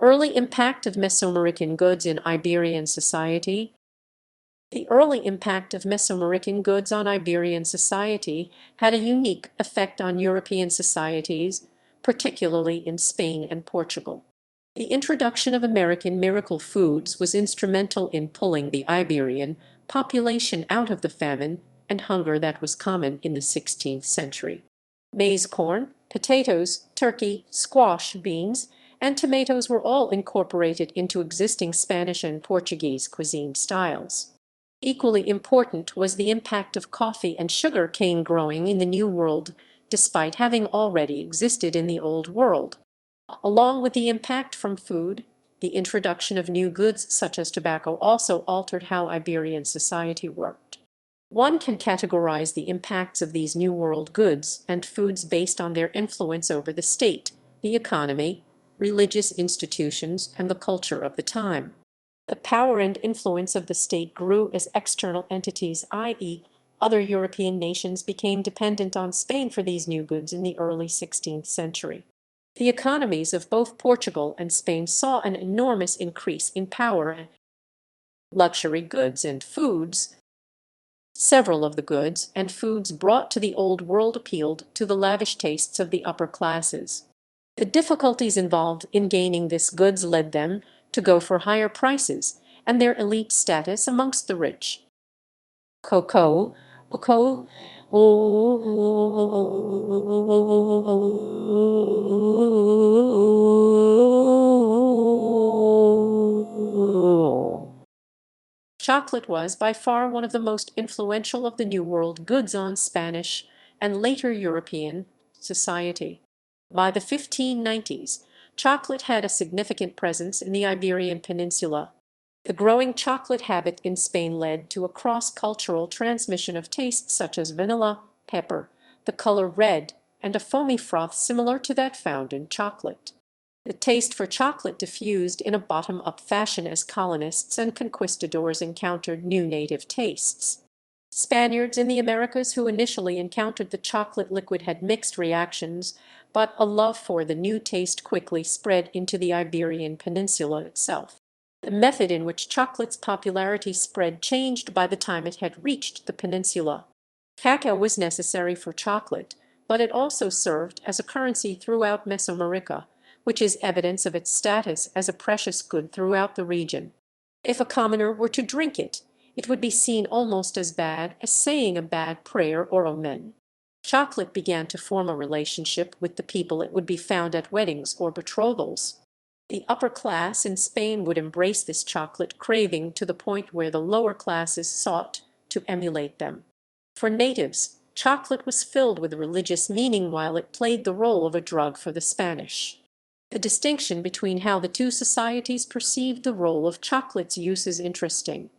Early impact of Mesoamerican goods in Iberian society. The early impact of Mesoamerican goods on Iberian society had a unique effect on European societies, particularly in Spain and Portugal. The introduction of American miracle foods was instrumental in pulling the Iberian population out of the famine and hunger that was common in the 16th century. Maize, corn, potatoes, turkey, squash, beans, and tomatoes were all incorporated into existing Spanish and Portuguese cuisine styles. Equally important was the impact of coffee and sugar cane growing in the New World, despite having already existed in the Old World. Along with the impact from food, the introduction of new goods such as tobacco also altered how Iberian society worked. One can categorize the impacts of these New World goods and foods based on their influence over the state, the economy, religious institutions, and the culture of the time. The power and influence of the state grew as external entities, i.e., other European nations, became dependent on Spain for these new goods in the early 16th century. The economies of both Portugal and Spain saw an enormous increase in power and luxury goods and foods. Several of the goods and foods brought to the Old World appealed to the lavish tastes of the upper classes. The difficulties involved in gaining this goods led them to go for higher prices and their elite status amongst the rich. Cocoa, cocoa, chocolate was by far one of the most influential of the New World goods on Spanish and later European society. By the 1590s, chocolate had a significant presence in the Iberian Peninsula. The growing chocolate habit in Spain led to a cross-cultural transmission of tastes such as vanilla, pepper, the color red, and a foamy froth similar to that found in chocolate. The taste for chocolate diffused in a bottom-up fashion as colonists and conquistadors encountered new native tastes. Spaniards in the Americas who initially encountered the chocolate liquid had mixed reactions, but a love for the new taste quickly spread into the Iberian Peninsula itself. The method in which chocolate's popularity spread changed by the time it had reached the peninsula. Cacao was necessary for chocolate, but it also served as a currency throughout Mesoamerica, which is evidence of its status as a precious good throughout the region. If a commoner were to drink it, it would be seen almost as bad as saying a bad prayer or omen. Chocolate began to form a relationship with the people. It would be found at weddings or betrothals. The upper class in Spain would embrace this chocolate craving to the point where the lower classes sought to emulate them. For natives, chocolate was filled with religious meaning while it played the role of a drug for the Spanish. The distinction between how the two societies perceived the role of chocolate's use is interesting.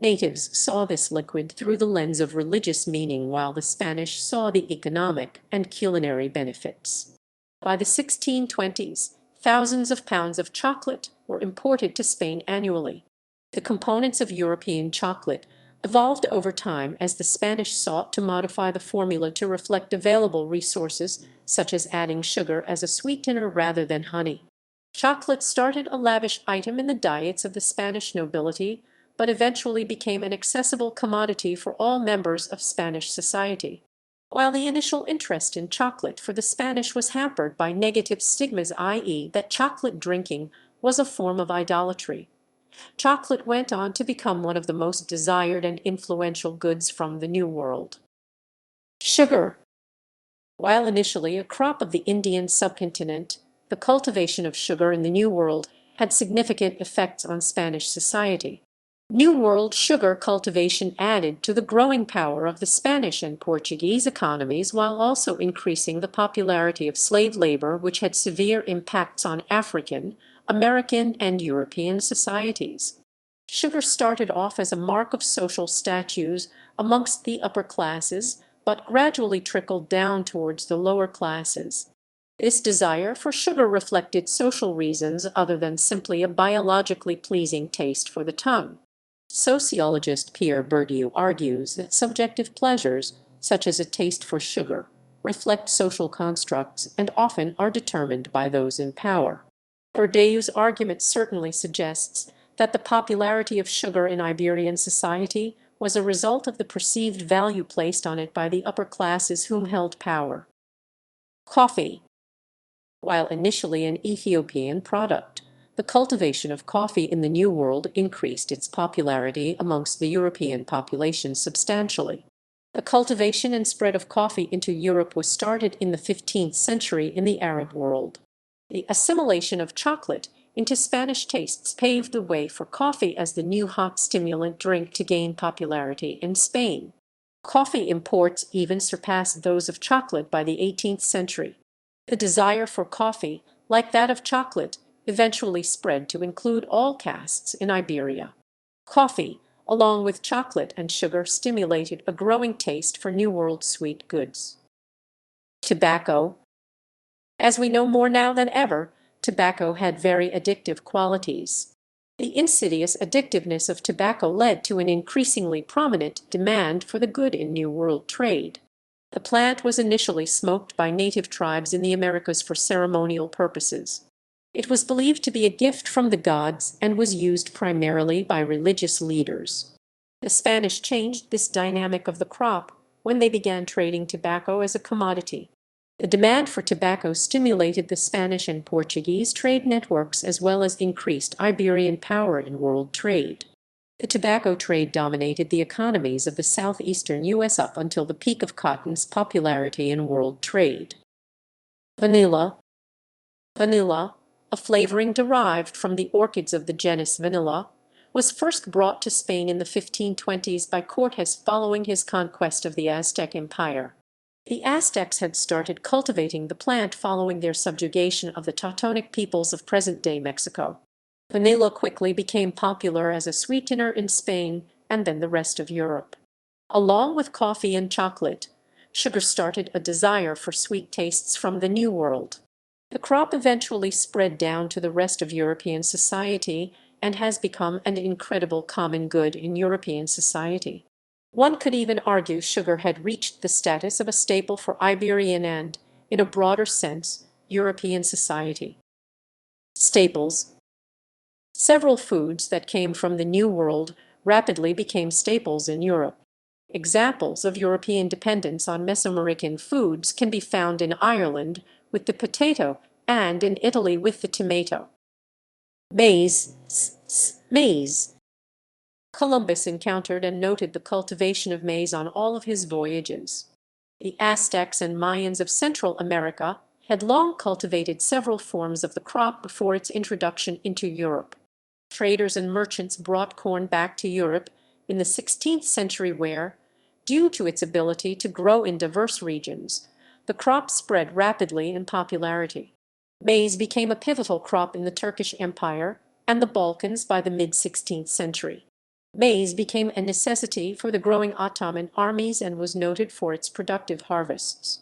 Natives saw this liquid through the lens of religious meaning while the Spanish saw the economic and culinary benefits. By the 1620s, thousands of pounds of chocolate were imported to Spain annually. The components of European chocolate evolved over time as the Spanish sought to modify the formula to reflect available resources, such as adding sugar as a sweetener rather than honey. Chocolate started a lavish item in the diets of the Spanish nobility, but eventually became an accessible commodity for all members of Spanish society. While the initial interest in chocolate for the Spanish was hampered by negative stigmas, i.e., that chocolate drinking was a form of idolatry, chocolate went on to become one of the most desired and influential goods from the New World. Sugar. While initially a crop of the Indian subcontinent, the cultivation of sugar in the New World had significant effects on Spanish society. New World sugar cultivation added to the growing power of the Spanish and Portuguese economies while also increasing the popularity of slave labor, which had severe impacts on African, American, and European societies. Sugar started off as a mark of social status amongst the upper classes, but gradually trickled down towards the lower classes. This desire for sugar reflected social reasons other than simply a biologically pleasing taste for the tongue. Sociologist Pierre Bourdieu argues that subjective pleasures, such as a taste for sugar, reflect social constructs and often are determined by those in power. Bourdieu's argument certainly suggests that the popularity of sugar in Iberian society was a result of the perceived value placed on it by the upper classes whom held power. Coffee. While initially an Ethiopian product, the cultivation of coffee in the New World increased its popularity amongst the European population substantially. The cultivation and spread of coffee into Europe was started in the 15th century in the Arab world. The assimilation of chocolate into Spanish tastes paved the way for coffee as the new hot stimulant drink to gain popularity in Spain. Coffee imports even surpassed those of chocolate by the 18th century. The desire for coffee, like that of chocolate, eventually spread to include all castes in Iberia. Coffee, along with chocolate and sugar, stimulated a growing taste for New World sweet goods. Tobacco. As we know more now than ever, tobacco had very addictive qualities. The insidious addictiveness of tobacco led to an increasingly prominent demand for the good in New World trade. The plant was initially smoked by native tribes in the Americas for ceremonial purposes. It was believed to be a gift from the gods and was used primarily by religious leaders. The Spanish changed this dynamic of the crop when they began trading tobacco as a commodity. The demand for tobacco stimulated the Spanish and Portuguese trade networks as well as increased Iberian power in world trade. The tobacco trade dominated the economies of the southeastern U.S. up until the peak of cotton's popularity in world trade. Vanilla. Vanilla, a flavoring derived from the orchids of the genus Vanilla, was first brought to Spain in the 1520s by Cortes following his conquest of the Aztec Empire. The Aztecs had started cultivating the plant following their subjugation of the Teutonic peoples of present-day Mexico. Vanilla quickly became popular as a sweetener in Spain and then the rest of Europe. Along with coffee and chocolate, sugar started a desire for sweet tastes from the New World. The crop eventually spread down to the rest of European society and has become an incredible common good in European society. One could even argue sugar had reached the status of a staple for Iberian and, in a broader sense, European society. Staples. Several foods that came from the New World rapidly became staples in Europe. Examples of European dependence on Mesoamerican foods can be found in Ireland with the potato and in Italy with the tomato. Maize. Maize. Columbus encountered and noted the cultivation of maize on all of his voyages. The Aztecs and Mayans of Central America had long cultivated several forms of the crop before its introduction into Europe. Traders and merchants brought corn back to Europe in the 16th century where, due to its ability to grow in diverse regions, the crop spread rapidly in popularity. Maize became a pivotal crop in the Turkish Empire and the Balkans by the mid-16th century. Maize became a necessity for the growing Ottoman armies and was noted for its productive harvests.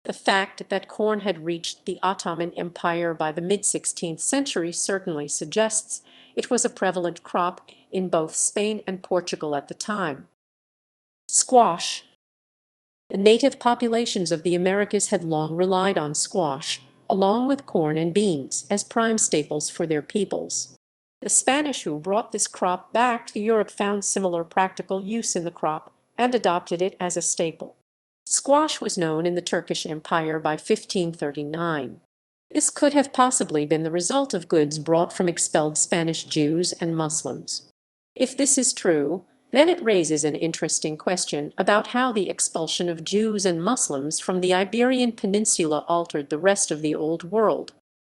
The fact that corn had reached the Ottoman Empire by the mid-16th century certainly suggests it was a prevalent crop in both Spain and Portugal at the time. Squash. The native populations of the Americas had long relied on squash, along with corn and beans, as prime staples for their peoples. The Spanish who brought this crop back to Europe found similar practical use in the crop and adopted it as a staple. Squash was known in the Turkish Empire by 1539. This could have possibly been the result of goods brought from expelled Spanish Jews and Muslims. If this is true, then it raises an interesting question about how the expulsion of Jews and Muslims from the Iberian Peninsula altered the rest of the Old World.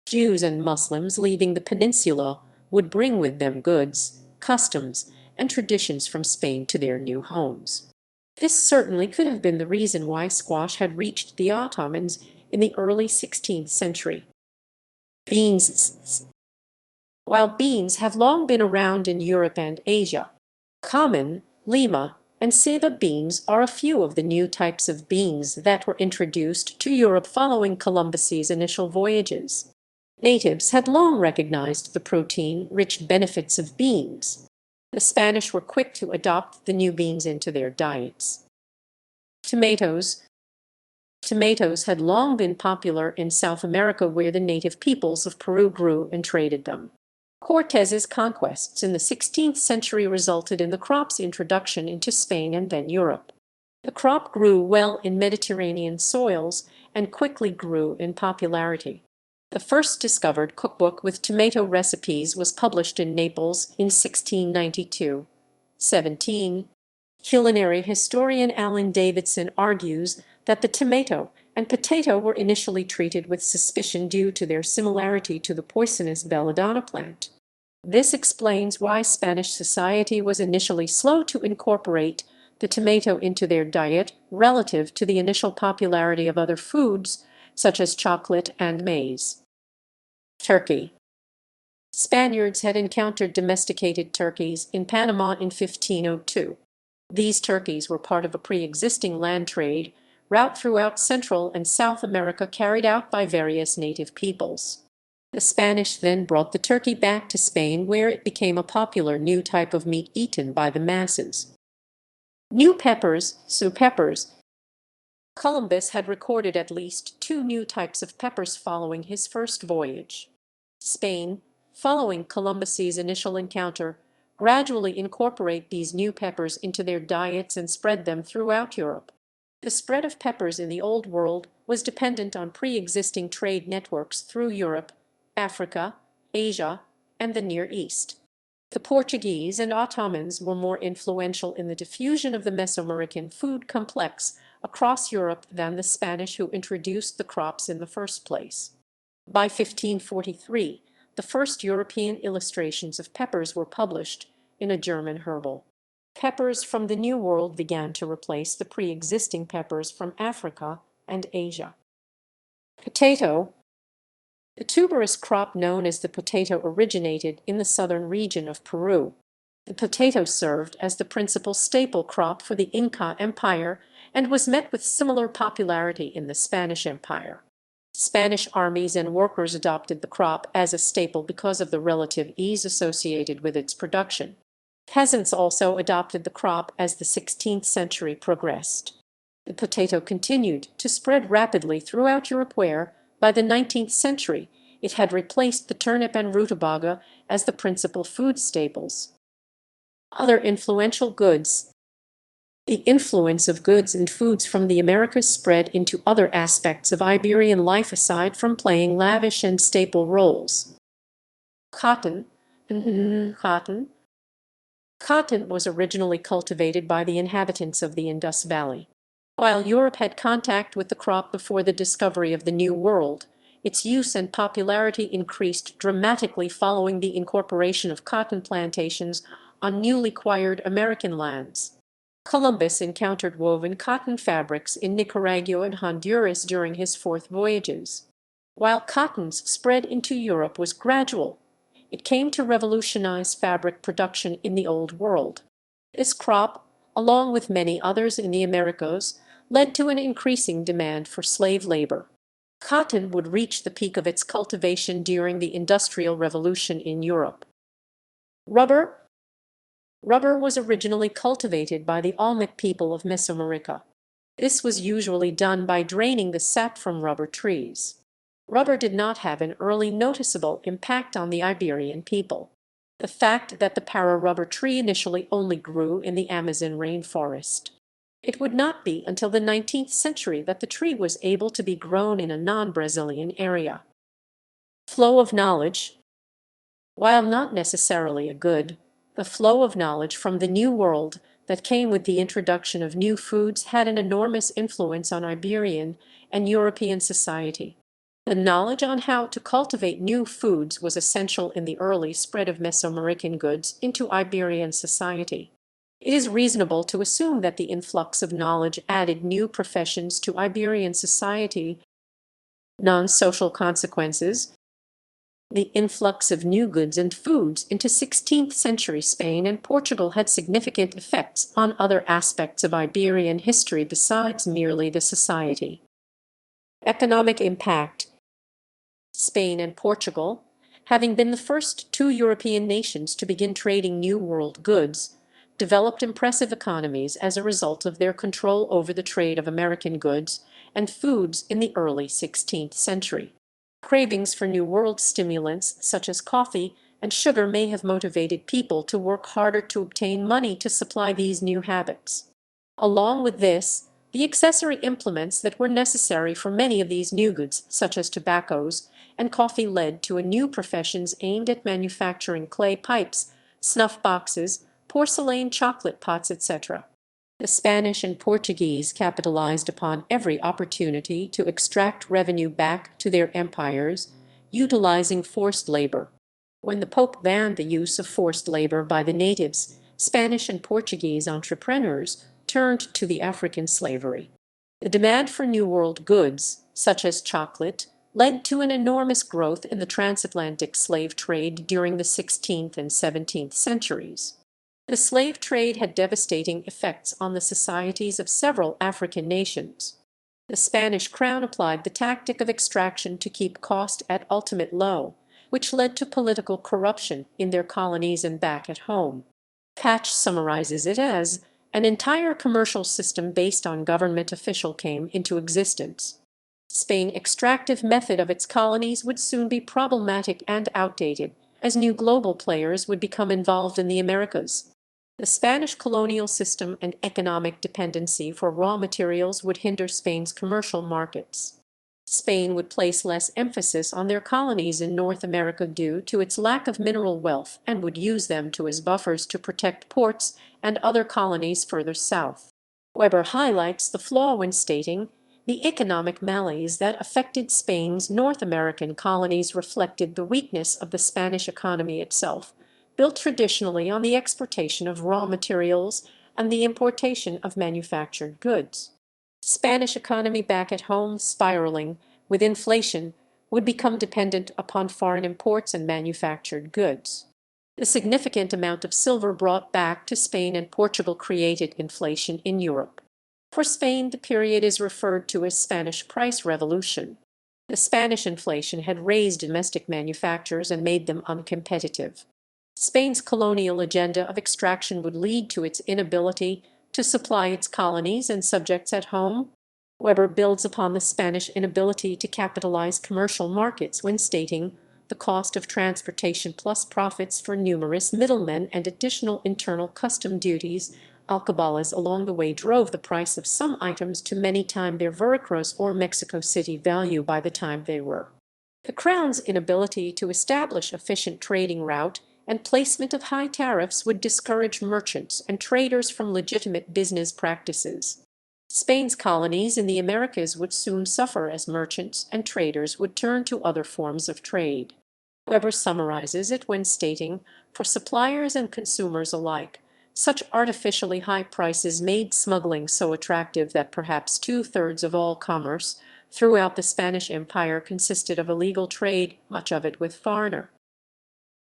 Jews and Muslims leaving the peninsula would bring with them goods, customs, and traditions from Spain to their new homes. This certainly could have been the reason why squash had reached the Ottomans in the early 16th century. Beans. While beans have long been around in Europe and Asia, common, lima, and ceiba beans are a few of the new types of beans that were introduced to Europe following Columbus's initial voyages. Natives had long recognized the protein-rich benefits of beans. The Spanish were quick to adopt the new beans into their diets. Tomatoes. Tomatoes had long been popular in South America, where the native peoples of Peru grew and traded them. Cortez's conquests in the 16th century resulted in the crop's introduction into Spain and then Europe. The crop grew well in Mediterranean soils and quickly grew in popularity. The first discovered cookbook with tomato recipes was published in Naples in 1692. 17. Culinary historian Alan Davidson argues that the tomato and potato were initially treated with suspicion due to their similarity to the poisonous belladonna plant. This explains why Spanish society was initially slow to incorporate the tomato into their diet relative to the initial popularity of other foods, such as chocolate and maize. Turkey. Spaniards had encountered domesticated turkeys in Panama in 1502. These turkeys were part of a pre-existing land trade route throughout Central and South America carried out by various native peoples. The Spanish then brought the turkey back to Spain, where it became a popular new type of meat eaten by the masses. New peppers, peppers. Columbus had recorded at least two new types of peppers following his first voyage. Spain, following Columbus's initial encounter, gradually incorporate these new peppers into their diets and spread them throughout Europe. The spread of peppers in the Old World was dependent on pre-existing trade networks through Europe, Africa, Asia, and the Near East. The Portuguese and Ottomans were more influential in the diffusion of the Mesoamerican food complex across Europe than the Spanish, who introduced the crops in the first place. By 1543, the first European illustrations of peppers were published in a German herbal. Peppers from the New World began to replace the pre-existing peppers from Africa and Asia. Potato. The tuberous crop known as the potato originated in the southern region of Peru. The potato served as the principal staple crop for the Inca Empire and was met with similar popularity in the Spanish Empire. Spanish armies and workers adopted the crop as a staple because of the relative ease associated with its production. Peasants also adopted the crop as the 16th century progressed. The potato continued to spread rapidly throughout Europe, where, by the 19th century, it had replaced the turnip and rutabaga as the principal food staples. Other influential goods. The influence of goods and foods from the Americas spread into other aspects of Iberian life aside from playing lavish and staple roles. Cotton. Cotton. Cotton was originally cultivated by the inhabitants of the Indus Valley. While Europe had contact with the crop before the discovery of the New World, its use and popularity increased dramatically following the incorporation of cotton plantations on newly acquired American lands. Columbus encountered woven cotton fabrics in Nicaragua and Honduras during his fourth voyages. While cotton's spread into Europe was gradual, it came to revolutionize fabric production in the Old World. This crop, along with many others in the Americas, led to an increasing demand for slave labor. Cotton would reach the peak of its cultivation during the Industrial Revolution in Europe. Rubber. Rubber was originally cultivated by the Olmec people of Mesoamerica. This was usually done by draining the sap from rubber trees. Rubber did not have an early noticeable impact on the Iberian people. The fact that the para rubber tree initially only grew in the Amazon rainforest. It would not be until the 19th century that the tree was able to be grown in a non-Brazilian area. Flow of knowledge. While not necessarily a good, the flow of knowledge from the New World that came with the introduction of new foods had an enormous influence on Iberian and European society. The knowledge on how to cultivate new foods was essential in the early spread of Mesoamerican goods into Iberian society. It is reasonable to assume that the influx of knowledge added new professions to Iberian society. Non-social consequences. The influx of new goods and foods into 16th century Spain and Portugal had significant effects on other aspects of Iberian history besides merely the society. Economic impact. Spain and Portugal, having been the first two European nations to begin trading New World goods, developed impressive economies as a result of their control over the trade of American goods and foods in the early 16th century. Cravings for New World stimulants such as coffee and sugar may have motivated people to work harder to obtain money to supply these new habits. Along with this, the accessory implements that were necessary for many of these new goods, such as tobaccos and coffee, led to a new professions aimed at manufacturing clay pipes, snuff boxes, porcelain chocolate pots, etc. The Spanish and Portuguese capitalized upon every opportunity to extract revenue back to their empires, utilizing forced labor. When the Pope banned the use of forced labor by the natives, Spanish and Portuguese entrepreneurs turned to the African slavery. The demand for New World goods, such as chocolate, led to an enormous growth in the transatlantic slave trade during the 16th and 17th centuries. The slave trade had devastating effects on the societies of several African nations. The Spanish crown applied the tactic of extraction to keep cost at ultimate low, which led to political corruption in their colonies and back at home. Patch summarizes it as an entire commercial system based on government official came into existence. Spain's extractive method of its colonies would soon be problematic and outdated, as new global players would become involved in the Americas. The Spanish colonial system and economic dependency for raw materials would hinder Spain's commercial markets. Spain would place less emphasis on their colonies in North America due to its lack of mineral wealth and would use them as buffers to protect ports and other colonies further south. Weber highlights the flaw when stating, the economic malaise that affected Spain's North American colonies reflected the weakness of the Spanish economy itself, built traditionally on the exportation of raw materials and the importation of manufactured goods. Spanish economy back at home, spiraling with inflation, would become dependent upon foreign imports and manufactured goods. The significant amount of silver brought back to Spain and Portugal created inflation in Europe. For Spain, the period is referred to as Spanish price revolution. The Spanish inflation had raised domestic manufactures and made them uncompetitive. Spain's colonial agenda of extraction would lead to its inability to supply its colonies and subjects at home. Weber builds upon the Spanish inability to capitalize commercial markets when stating, the cost of transportation plus profits for numerous middlemen and additional internal custom duties, alcabalas along the way drove the price of some items to many times their Veracruz or Mexico City value by the time they were. The Crown's inability to establish efficient trading route and placement of high tariffs would discourage merchants and traders from legitimate business practices. Spain's colonies in the Americas would soon suffer as merchants and traders would turn to other forms of trade. Weber summarizes it when stating, for suppliers and consumers alike, such artificially high prices made smuggling so attractive that perhaps two-thirds of all commerce throughout the Spanish Empire consisted of illegal trade, much of it with foreigner.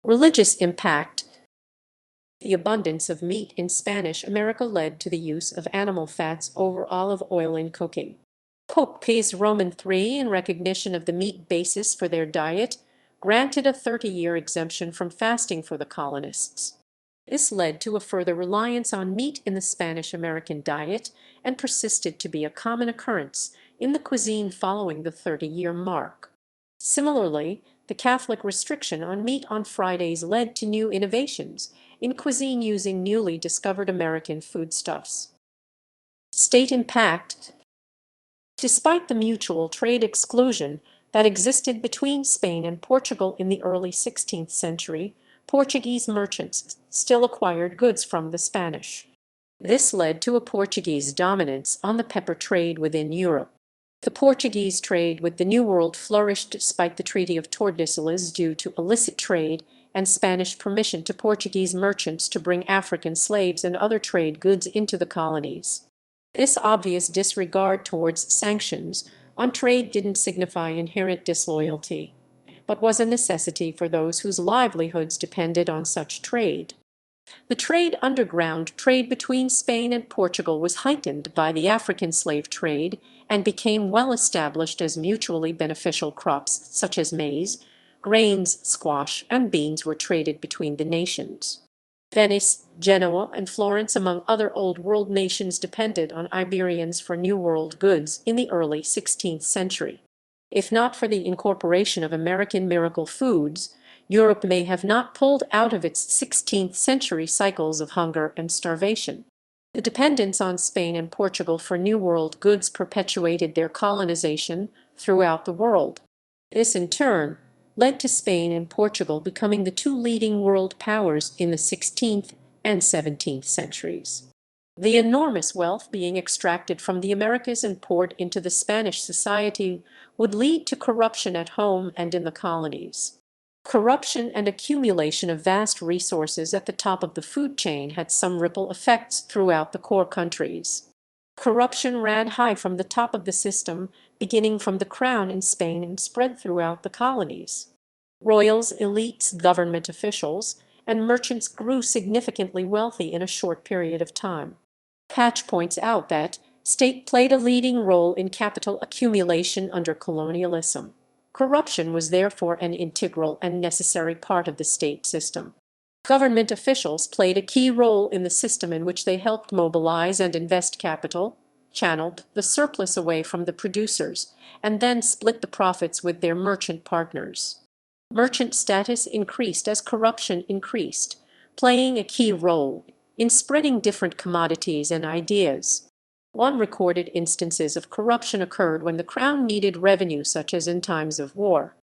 Religious impact. The abundance of meat in Spanish America led to the use of animal fats over olive oil in cooking. Pope Pius Roman III, in recognition of the meat basis for their diet, granted a 30-year exemption from fasting for the colonists. This led to a further reliance on meat in the Spanish American diet and persisted to be a common occurrence in the cuisine following the 30-year mark. Similarly, the Catholic restriction on meat on Fridays led to new innovations in cuisine using newly discovered American foodstuffs. State impact. Despite the mutual trade exclusion that existed between Spain and Portugal in the early 16th century, Portuguese merchants still acquired goods from the Spanish. This led to a Portuguese dominance on the pepper trade within Europe. The Portuguese trade with the New World flourished despite the Treaty of Tordesillas due to illicit trade and Spanish permission to Portuguese merchants to bring African slaves and other trade goods into the colonies. This obvious disregard towards sanctions on trade didn't signify inherent disloyalty, but was a necessity for those whose livelihoods depended on such trade. The underground trade between Spain and Portugal was heightened by the African slave trade and became well established as mutually beneficial crops such as maize, grains, squash, and beans were traded between the nations. Venice, Genoa, and Florence, among other Old World nations, depended on Iberians for New World goods in the early 16th century. If not for the incorporation of American miracle foods, Europe may have not pulled out of its 16th century cycles of hunger and starvation. The dependence on Spain and Portugal for New World goods perpetuated their colonization throughout the world. This, in turn, led to Spain and Portugal becoming the two leading world powers in the 16th and 17th centuries. The enormous wealth being extracted from the Americas and poured into the Spanish society would lead to corruption at home and in the colonies. Corruption and accumulation of vast resources at the top of the food chain had some ripple effects throughout the core countries. Corruption ran high from the top of the system, beginning from the crown in Spain and spread throughout the colonies. Royals, elites, government officials, and merchants grew significantly wealthy in a short period of time. Patch points out that state played a leading role in capital accumulation under colonialism. Corruption was therefore an integral and necessary part of the state system. Government officials played a key role in the system in which they helped mobilize and invest capital, channeled the surplus away from the producers, and then split the profits with their merchant partners. Merchant status increased as corruption increased, playing a key role in spreading different commodities and ideas. One recorded instances of corruption occurred when the crown needed revenue, such as in times of war.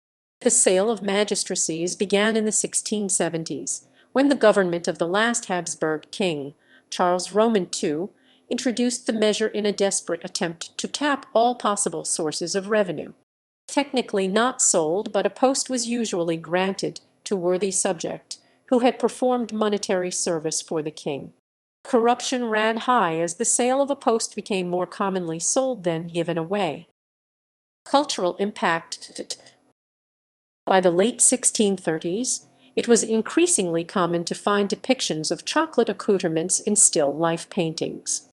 The sale of magistracies began in the 1670s, when the government of the last Habsburg king, Charles Roman II, introduced the measure in a desperate attempt to tap all possible sources of revenue. Technically not sold, but a post was usually granted to worthy subject who had performed monetary service for the king. Corruption ran high as the sale of a post became more commonly sold than given away. Cultural impact. By the late 1630s, it was increasingly common to find depictions of chocolate accoutrements in still life paintings.